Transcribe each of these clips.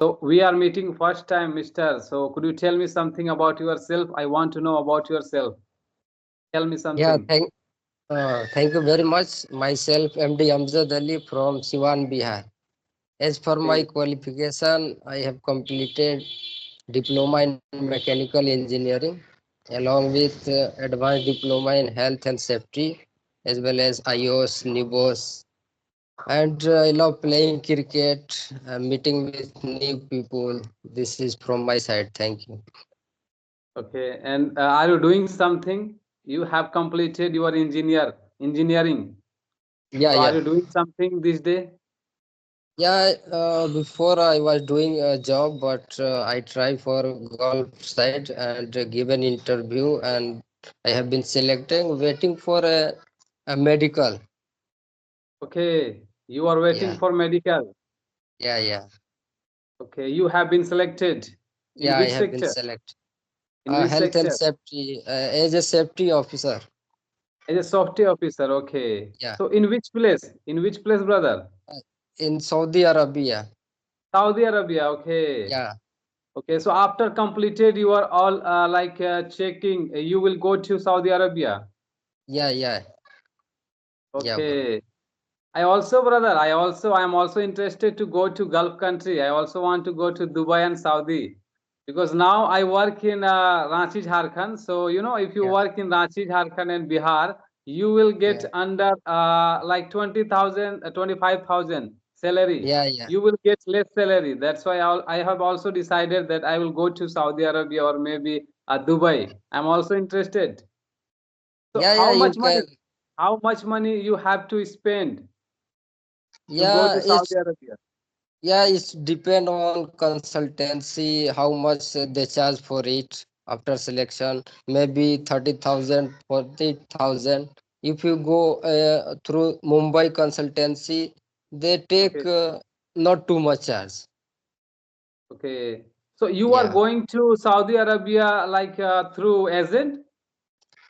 So we are meeting first time, Mister. So could you tell me something about yourself? I want to know about yourself. Tell me Yeah, something. thank you very much. Myself, MD Amjad Ali from Siwan, Bihar. As for my Okay. qualification, I have completed diploma in mechanical engineering, along with advanced diploma in health and safety, as well as IOS, NIBOS. And I love playing cricket, meeting with new people. This is from my side. Thank you. Okay. And are you doing something? You have completed your engineering. Yeah, So are yeah. you doing something this day? Yeah, before I was doing a job, but I tried for golf side and give an interview, and I have been selected, waiting for a medical. Okay. You are waiting Yeah, for medical. yeah, yeah, Okay. You have been selected. In yeah. I which have been sector? selected. In which Health and sector? safety as a safety officer. As a software officer. Okay. Yeah, So in which place? In which place, brother? uh, in Saudi Arabia. Saudi Arabia. Okay. Yeah, Okay. So after completed, you are all checking. You will go to Saudi Arabia. yeah, yeah, yeah, bro. Okay. I also, brother, I am also interested to go to Gulf country. I also want to go to Dubai and Saudi because now I work in Ranchi, Jharkhand. So, if you Yeah, work in Ranchi, Jharkhand and Bihar, you will get yeah, under like 20,000, 25,000 salary. yeah, yeah, You will get less salary. That's why I have also decided that I will go to Saudi Arabia or maybe Dubai. I'm also interested. So, yeah, yeah. You can. how much money you have to spend to go Yeah, to Saudi Arabia? yeah, it's depend on consultancy, how much they charge for it after selection. Maybe 30,000, 40,000. If you go through Mumbai consultancy, they take Okay, not too much charge. okay. So you are Yeah. going to Saudi Arabia like through agent?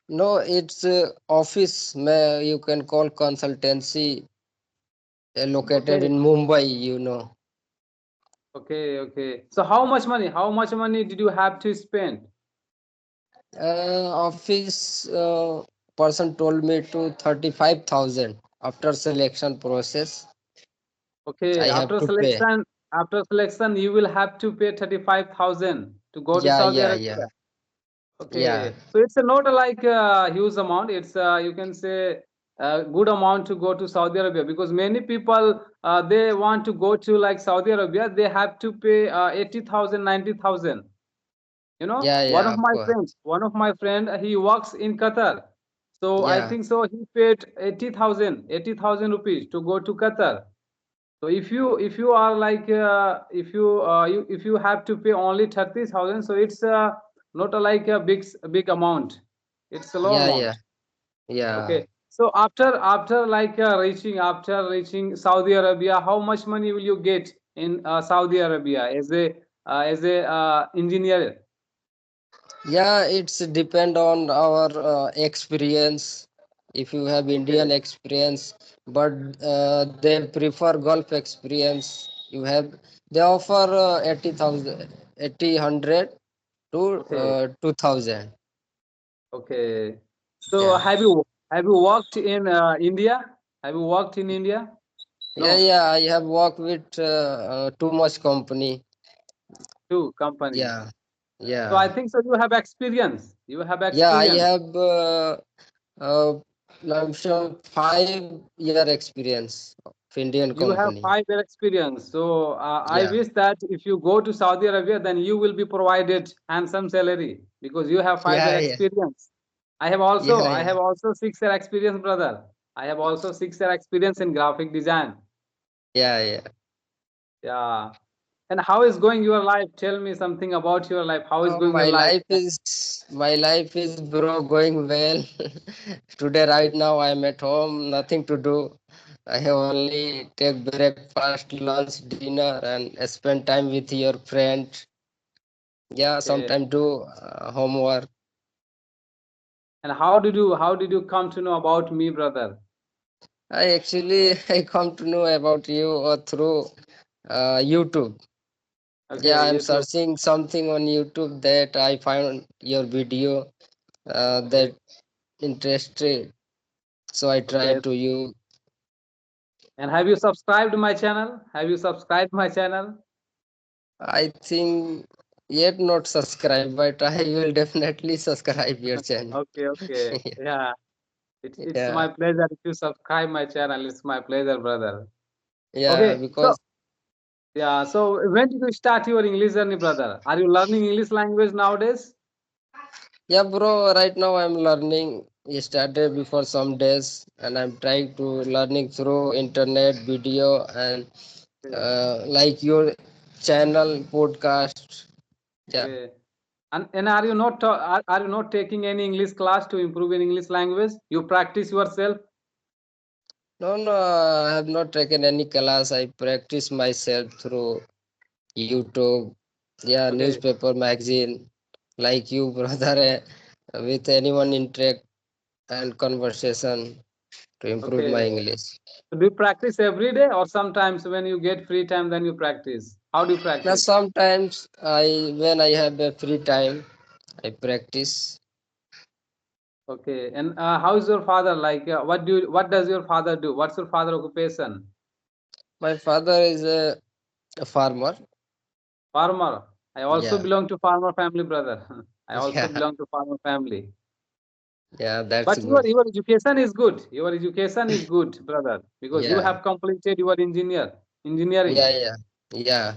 No, it's office, you can call consultancy located Okay, in Mumbai, you know. okay, okay. So how much money? How much money did you have to spend? Office person told me to 35,000 after selection process. Okay, I have to pay. after selection, you will have to pay 35,000 to go to Yeah, Saudi yeah, Arabia. yeah, yeah, Okay, so it's a not like a huge amount. It's you can say a good amount to go to Saudi Arabia because many people they want to go to like Saudi Arabia. They have to pay 80,000, 90,000. yeah, yeah, of course. One of my friend, he works in Qatar. So I Yeah, think so he paid 80,000 rupees to go to Qatar. So if you are like if you have to pay only 30,000, so it's not like a big amount. It's a low yeah, yeah, amount. yeah. Okay. So after like after reaching Saudi Arabia, how much money will you get in Saudi Arabia as a engineer? Yeah, it's depend on our experience. If you have Okay. Indian experience, but they prefer Gulf experience, you have they offer 80,000, 100 to Okay. 2,000. Okay. So Yeah. have you worked in India? Have you worked in India? Yeah, No, yeah, I have worked with too much company. two company. Yeah, So I yeah, think so you have experience. You have yeah. I experience. have lump sum 5 year experience of Indian You have company. 5 year experience. So I Yeah, wish that if you go to Saudi Arabia, then you will be provided handsome salary because you have 5 year yeah, yeah, experience. yeah, I yeah, have also 6 year experience, brother. I have also 6 year experience in graphic design. yeah, yeah. Yeah. And how is going your life? Tell me something about your life. How is going your life? My life is bro going well. Today, right now, I'm at home, nothing to do. I have only take breakfast, lunch, dinner, and spend time with your friend. Yeah, Okay. sometime do homework. And how did you come to know about me, brother? I actually I come to know about you through YouTube. Yeah, Okay, I'm YouTube. searching something on YouTube that I found your video Okay. that interested. So I Okay. tried to you. And have you subscribed my channel? Have you subscribed my channel? I think yet not subscribe, but I will definitely subscribe your channel. Okay, okay. Yeah. It's Yeah, my pleasure if you subscribe my channel. It's my pleasure, brother. yeah, Okay. So because yeah. So when did you start your English journey, brother? Are you learning English language nowadays? yeah, bro. Right now I'm learning. I started before some days, and I'm trying to learning through internet video and Okay. like your channel podcast. Yeah. Okay. And are you not are you not taking any English class to improve in English language? You practice yourself. No, no, I have not taken any class. I practice myself through YouTube, yeah, Okay. newspaper, magazine, like you, brother, with anyone interact and conversation to improve my Okay. English. So do you practice every day or sometimes when you get free time then you practice? How do you Now, practice? sometimes when I have a free time, I practice. Okay. And how is your father like? What does your father do? What's your father occupation? My father is a farmer. Farmer. I also Yeah, belong to farmer family, brother. I also yeah, belong to farmer family. yeah, that's But your good. your education is good. Your education is good, brother, because you Yeah, have completed your yeah, engineering. yeah, yeah.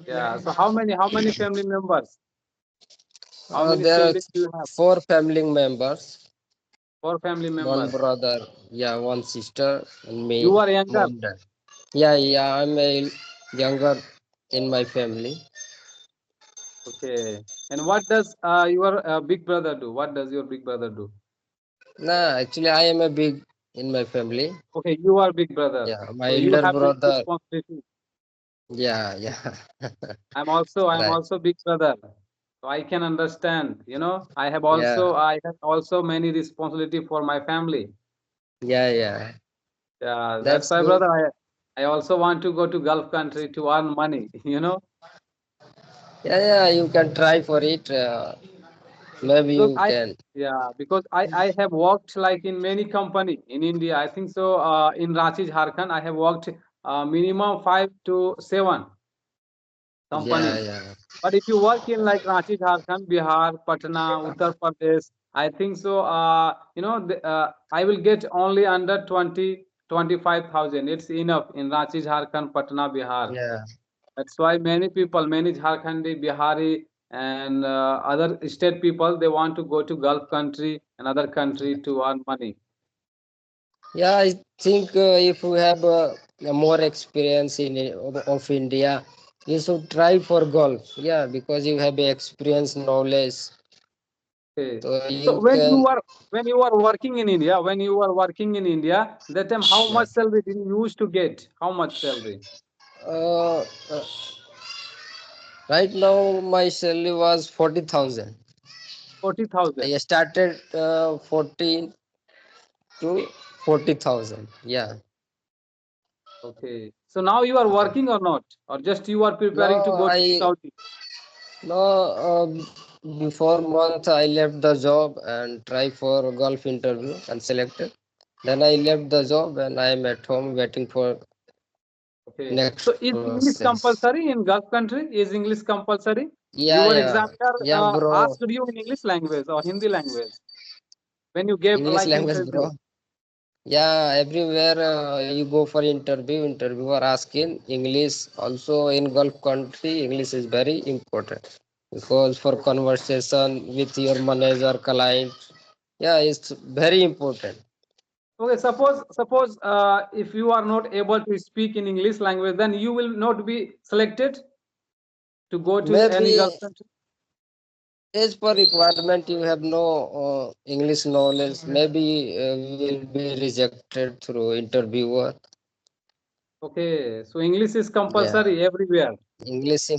Yeah. So how many family members? How many There are siblings do you have? four family members. Four family One members. brother, yeah, one sister, and me, You are younger. mom, dad. Yeah, yeah, I'm a younger in my family. Okay. And what does your big brother do? What does your big brother do? Nah, actually, I am a big in my family. Okay, you are big brother. Yeah, my So you elder have big brother. responsibility. Yeah, yeah, I'm right. also big brother. So I can understand, Yeah, I have also many responsibility for my family. yeah, yeah. Yeah, that's That's why, good. brother, I also want to go to Gulf country to earn money. Yeah, yeah. You can try for it. Maybe Because you can. because I have worked like in many company in India. I think so. In Ranchi, Jharkhand, I have worked minimum 5 to 7 Yeah, companies. yeah, But if you work in like Ranchi, Jharkhand, Bihar, Patna, Uttar Pradesh, I think so. I will get only under 20 to 25,000. It's enough in Ranchi, Jharkhand, Patna, Bihar. yeah. That's why many people, many Jharkhandi, Bihari, and other state people, they want to go to Gulf country, another country to earn money. Yeah, I think if you have a more experience of India, you should try for golf. Yeah, because you have experience, knowledge, Okay. so So you can. when you are working in India, when you are working in India, that time how Yeah. much salary did you used to get? How much salary? Uh, uh, right now, my salary was 40,000. 40,000. I started 14 to 40,000. Yeah. Okay. So now you are Okay. working or not? Or just you are preparing to No, go to I Saudi? no before month I left the job and try for golf interview and selected. Then I left the job and I am at home waiting for Okay. next So is English process. compulsory in Gulf country? Is English compulsory? Yeah, Your yeah, examiner yeah, bro. asked you in English language or Hindi language when you gave English like language, interview. bro. Yeah, everywhere you go for interview, interviewer asking English. Also in Gulf country, English is very important because for conversation with your manager, client, yeah, it's very important. Okay, suppose if you are not able to speak in English language, then you will not be selected to go to any Maybe Gulf country. as per requirement, you have no English knowledge. Maybe will be rejected through interviewer. Okay, so English is Yeah, compulsory everywhere. English.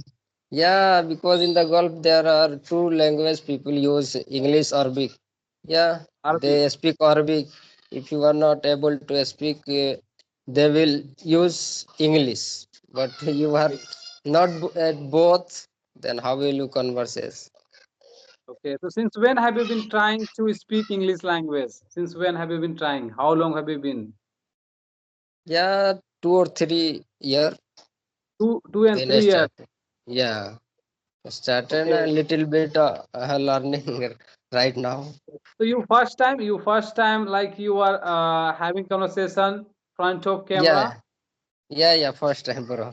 Yeah, because in the Gulf there are two language people use English, Arabic. Yeah, Arabic. they speak Arabic. If you are not able to speak, they will use English. But you are Okay. Not at both. Then how will you converses? Okay. So since when have you been trying to speak English language? Since when have you been trying? How long have you been? Yeah, 2 or 3 year. 2 and Then I 3 years. started. Yeah, started a Okay. little bit learning right now. So you first time like you are having conversation front of camera. Yeah, yeah. First time, bro.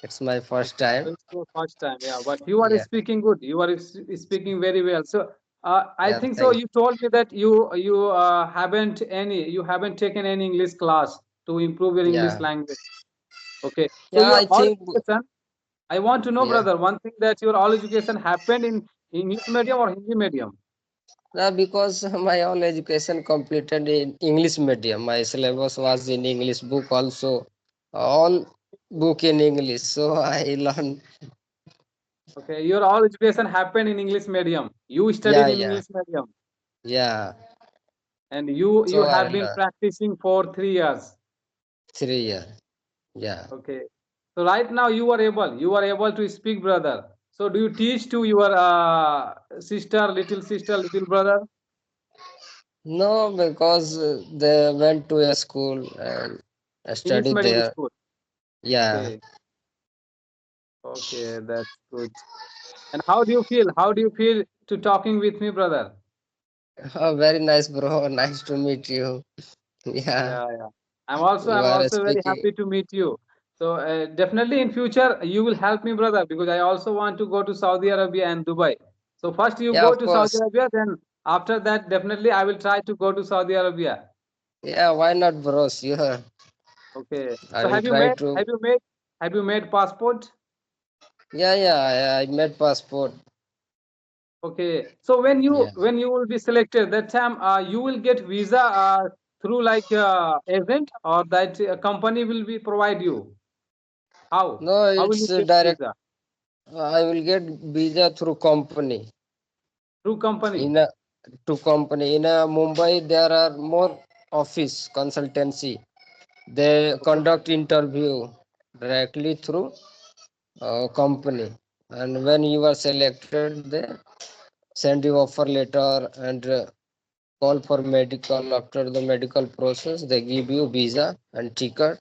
It's my first Okay, time. so it's your first time, yeah. But you are Yeah, speaking good. You are speaking very well. So I yeah. think so. Thanks. You told me that you haven't taken any English class to improve your English Yeah, language. Okay. So yeah. your I all think. education. I want to know, Yeah. brother, one thing that your all education happened in English medium or Hindi medium. Because my all education completed in English medium. My syllabus was in English book also. All book in English. So I learned. Okay, your all education happened in English medium. You studied Yeah, in yeah, English medium, yeah. and you So I have been learned practicing for 3 years. 3 year. Yeah. Okay. So right now you are able to speak, brother. So do you teach to your sister, little brother, No, because they went to a school and I English studied medium there. school? Yeah. Okay. Okay, that's good. And how do you feel? How do you feel to talking with me, brother? Oh, very nice, bro. Nice to meet you. Yeah. Yeah, yeah. I'm also You I'm are also very speaking. happy to meet you. So definitely in future you will help me, brother, because I also want to go to Saudi Arabia and Dubai. So first you Yeah, go of to Saudi course. Arabia, then after that definitely I will try to go to Saudi Arabia. Yeah, why not, bro? Sure. Okay. I So will have you try made to. have you made have you made passport? Yeah, yeah. I made passport. Okay. So when you Yeah. when you will be selected, that time you will get visa through like agent, or that company will be provide you. How? No, How will it's you get direct. visa? I will get visa through company. Through company. In a to company in Mumbai, there are more office consultancy. They Okay. conduct interview directly through company, and when you are selected, they send you offer letter and call for medical. After the medical process, they give you visa and ticket.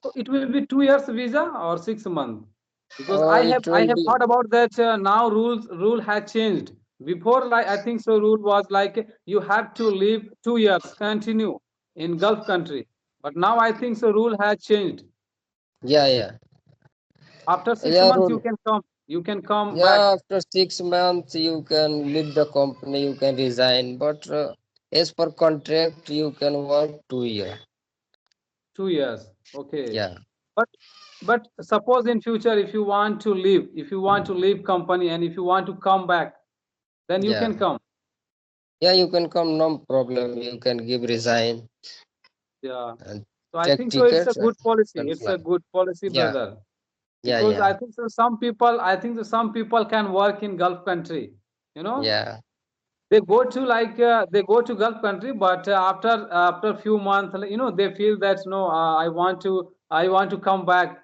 So it will be 2 years visa or 6 months? Because I have It I will have be. heard about that now rule has changed. Before, like I think so, rule was like you have to live 2 years continue in Gulf country. But now I think so rule has changed. Yeah, yeah, After six yeah. months you Rule. can come. You can come back Yeah, after 6 months you can leave the company. You can resign, but as per contract, you can work 2 year. 2 years. Okay. Yeah, But but suppose in future if you want to leave company and if you want to come back, then you yeah, can come. yeah. You can come, no problem. You can give resign Yeah. and So I check think so it's a tickets and good policy. can It's fly. a good policy, Yeah, brother. yeah, Because yeah, I think so some people can work in Gulf country. You know, yeah, they go to Gulf country, but after few months, like, they feel that no, I want to come back.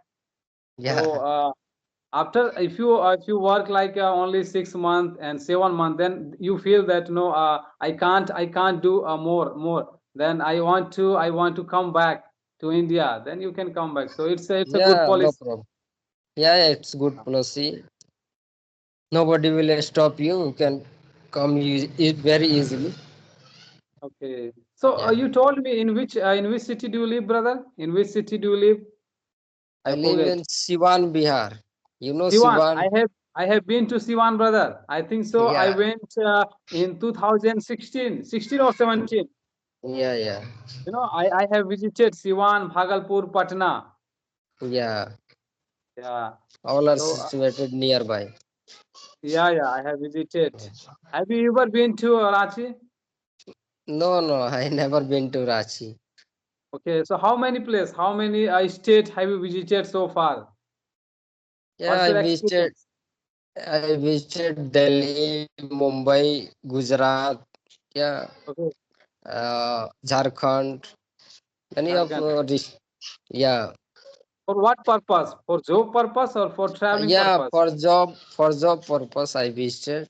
So yeah, after if you work like only 6 months and 7 months, then you feel that no, I can't do more. Then I want to come back to India. Then you can come back. So it's a good yeah. No policy. problem. Yeah, yeah, it's good policy. Nobody will stop you. You can come very easily. Okay. So Yeah, you told me in which city do you live, brother? In which city do you live? I I live forget. in Siwan, Bihar. You know Siwan. Siwan? I have been to Siwan, brother. I think so. I Yeah, went in 2016, 16 or 17. yeah, yeah, I have visited Siwan, Bhagalpur, Patna. yeah. Yeah. All are So situated nearby. yeah, yeah, I have visited. Have you ever been to Ranchi? No, no, I never been to Ranchi. Okay. So how many state have you visited so far? Yeah, What's your experience? I visited Delhi, Mumbai, Gujarat, yeah, Okay. Jharkhand, many of Jharkhand. this, yeah, For what purpose? For job purpose or for traveling Yeah, purpose? for job purpose I visited.